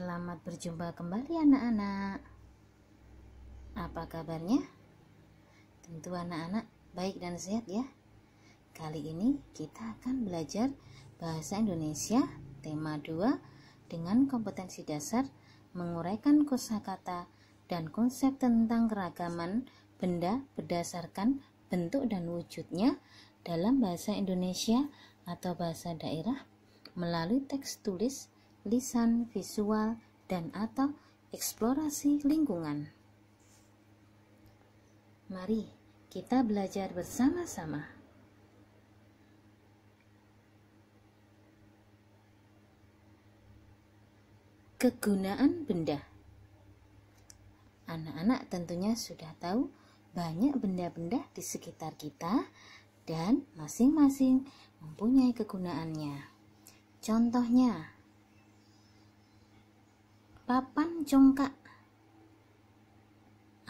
Selamat berjumpa kembali anak-anak. Apa kabarnya? Tentu anak-anak baik dan sehat ya. Kali ini kita akan belajar bahasa Indonesia tema 2 dengan kompetensi dasar menguraikan kosakata dan konsep tentang keragaman benda berdasarkan bentuk dan wujudnya dalam bahasa Indonesia atau bahasa daerah melalui teks tulis, lisan, visual, dan atau eksplorasi lingkungan. Mari kita belajar bersama-sama. Kegunaan benda. Anak-anak tentunya sudah tahu banyak benda-benda di sekitar kita dan masing-masing mempunyai kegunaannya. Contohnya, papan congkak.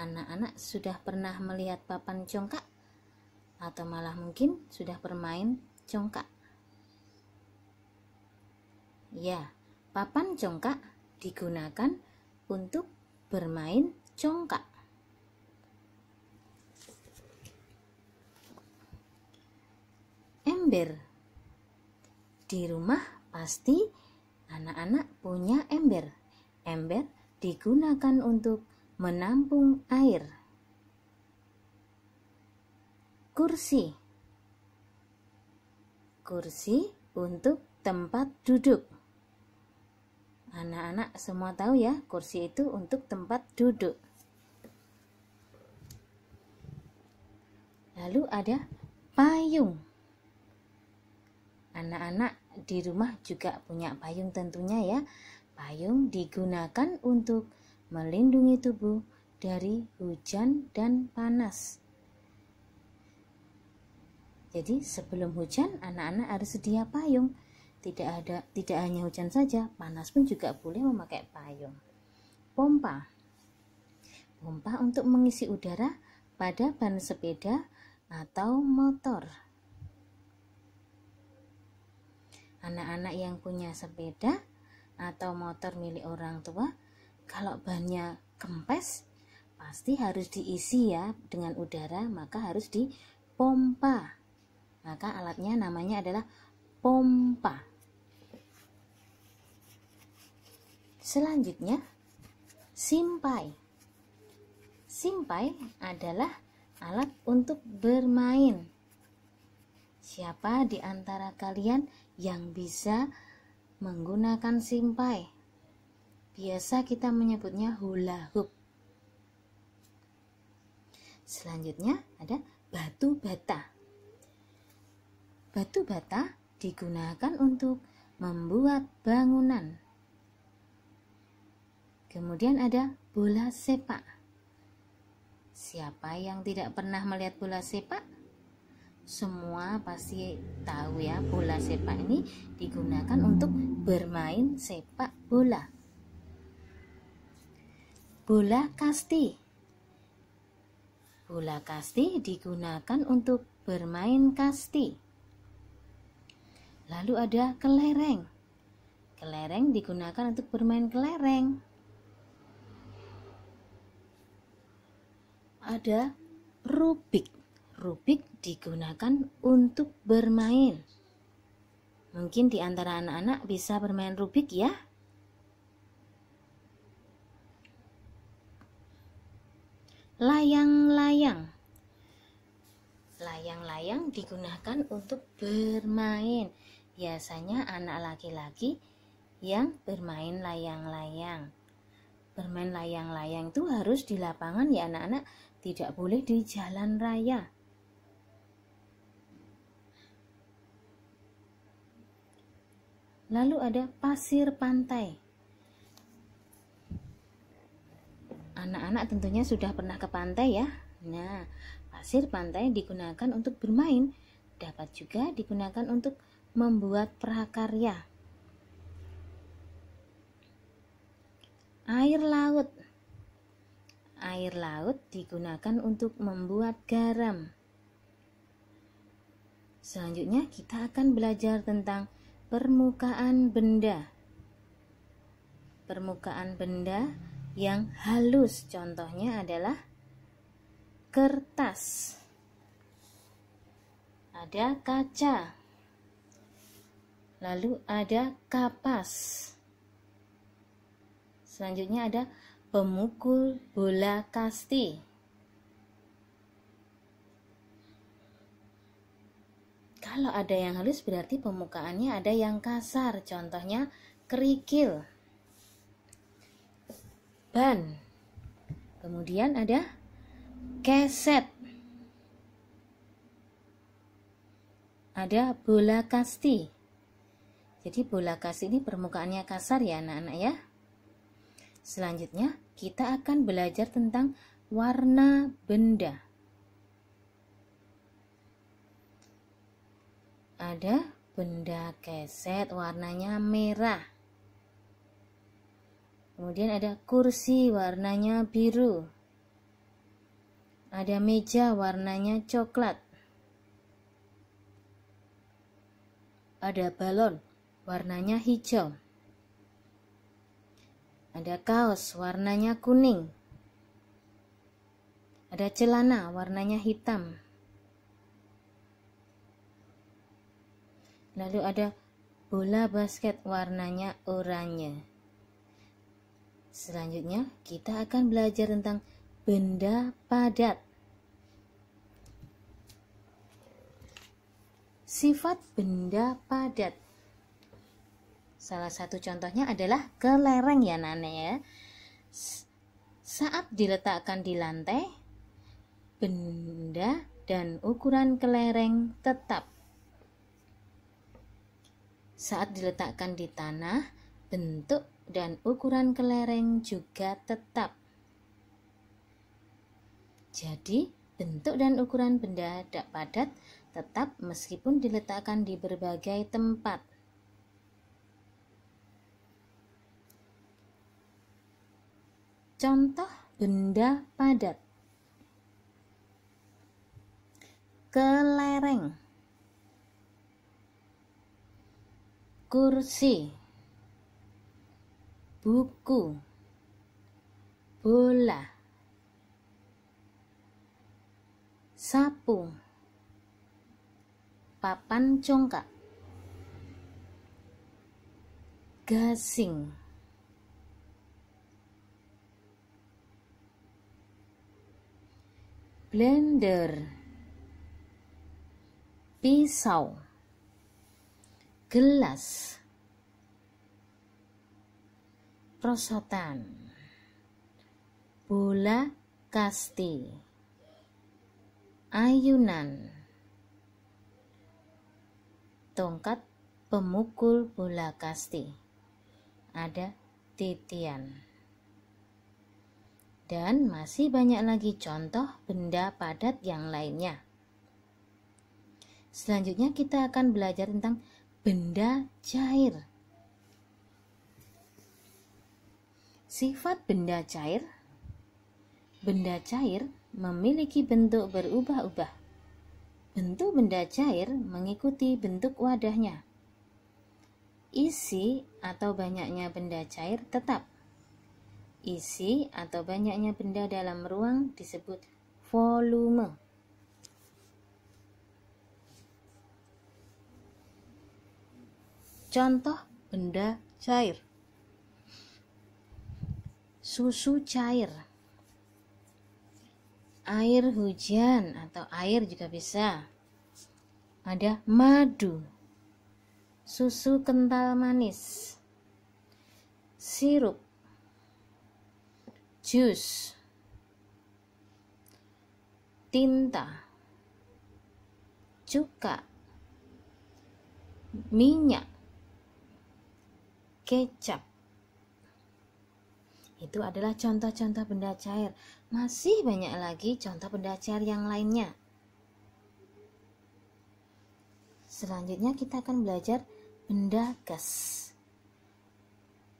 Anak-anak sudah pernah melihat papan congkak? Atau malah mungkin sudah bermain congkak? Ya, papan congkak digunakan untuk bermain congkak. Ember. Di rumah pasti anak-anak punya ember. Ember digunakan untuk menampung air. Kursi. Kursi untuk tempat duduk. Anak-anak semua tahu ya, kursi itu untuk tempat duduk. Lalu ada payung. Anak-anak di rumah juga punya payung tentunya ya. Payung digunakan untuk melindungi tubuh dari hujan dan panas. Jadi sebelum hujan anak-anak harus sedia payung. Tidak hanya hujan saja, panas pun juga boleh memakai payung. Pompa. Pompa untuk mengisi udara pada ban sepeda atau motor. Anak-anak yang punya sepeda atau motor milik orang tua, kalau bannya kempes, pasti harus diisi ya dengan udara, maka harus dipompa. Maka alatnya namanya adalah pompa. Selanjutnya, simpai. Simpai adalah alat untuk bermain. Siapa di antara kalian yang bisa menggunakan simpai? Biasa kita menyebutnya hula hoop. Selanjutnya ada batu bata. Batu bata digunakan untuk membuat bangunan. Kemudian ada bola sepak. Siapa yang tidak pernah melihat bola sepak? Semua pasti tahu ya, bola sepak ini digunakan untuk bermain sepak bola. Bola kasti. Bola kasti digunakan untuk bermain kasti. Lalu ada kelereng. Kelereng digunakan untuk bermain kelereng. Ada rubik. Rubik digunakan untuk bermain. Mungkin di antara anak-anak bisa bermain rubik ya. Layang-layang. Layang-layang digunakan untuk bermain. Biasanya anak laki-laki yang bermain layang-layang. Bermain layang-layang itu harus di lapangan ya anak-anak, tidak boleh di jalan raya. Lalu ada pasir pantai. Anak-anak tentunya sudah pernah ke pantai ya. Nah, pasir pantai digunakan untuk bermain, dapat juga digunakan untuk membuat prakarya. Air laut. Air laut digunakan untuk membuat garam. Selanjutnya kita akan belajar tentang permukaan benda. permukaan benda yang halus. Contohnya adalah kertas, ada kaca, lalu ada kapas. Selanjutnya ada pemukul bola kasti. Kalau ada yang halus berarti permukaannya ada yang kasar. Contohnya kerikil, ban. Kemudian ada keset, ada bola kasti. Jadi bola kasti ini permukaannya kasar ya anak-anak ya. Selanjutnya kita akan belajar tentang warna benda. Ada benda keset warnanya merah. Kemudian ada kursi warnanya biru. Ada meja warnanya coklat. Ada balon warnanya hijau. Ada kaos warnanya kuning. Ada celana warnanya hitam. Lalu ada bola basket warnanya oranye. Selanjutnya kita akan belajar tentang benda padat. Sifat benda padat. Salah satu contohnya adalah kelereng ya anak-anak ya. Saat diletakkan di lantai, benda dan ukuran kelereng tetap. Saat diletakkan di tanah, bentuk dan ukuran kelereng juga tetap. Jadi, bentuk dan ukuran benda padat tetap meskipun diletakkan di berbagai tempat. Contoh benda padat: kelereng, kursi, buku, bola, sapu, papan congkak, gasing, blender, pisau, gelas, prosotan, bola kasti, ayunan, tongkat pemukul bola kasti, ada titian. Dan masih banyak lagi contoh benda padat yang lainnya. Selanjutnya kita akan belajar tentang benda cair. Sifat benda cair. Benda cair memiliki bentuk berubah-ubah. Bentuk benda cair mengikuti bentuk wadahnya. Isi atau banyaknya benda cair tetap. Isi atau banyaknya benda dalam ruang disebut volume. Contoh benda cair: susu cair, air hujan atau air juga bisa. Ada madu, susu kental manis, sirup, jus, tinta, cuka, minyak, kecap. Itu adalah contoh-contoh benda cair. Masih banyak lagi contoh benda cair yang lainnya. Selanjutnya kita akan belajar benda gas.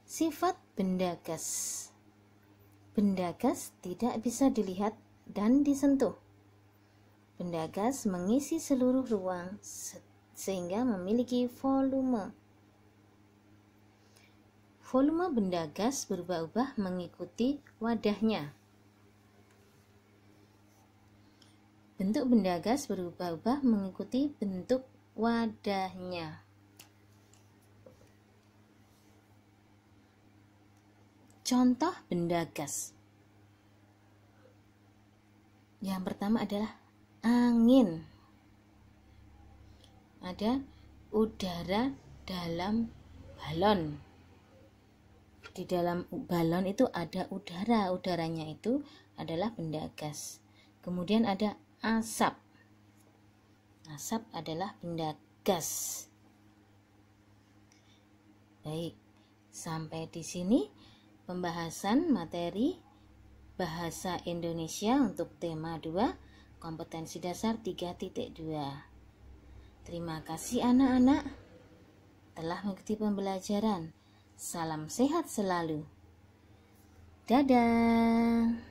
Sifat benda gas. Benda gas tidak bisa dilihat dan disentuh. Benda gas mengisi seluruh ruang sehingga memiliki volume. Volume benda gas berubah-ubah mengikuti wadahnya. Bentuk benda gas berubah-ubah mengikuti bentuk wadahnya. Contoh benda gas. Yang pertama adalah angin. Ada udara dalam balon. Di dalam balon itu ada udara. Udaranya itu adalah benda gas. Kemudian ada asap. Asap adalah benda gas. Baik, sampai di sini pembahasan materi bahasa Indonesia untuk tema 2, kompetensi dasar 3.2. Terima kasih anak-anak telah mengikuti pembelajaran. Salam sehat selalu. Dadah.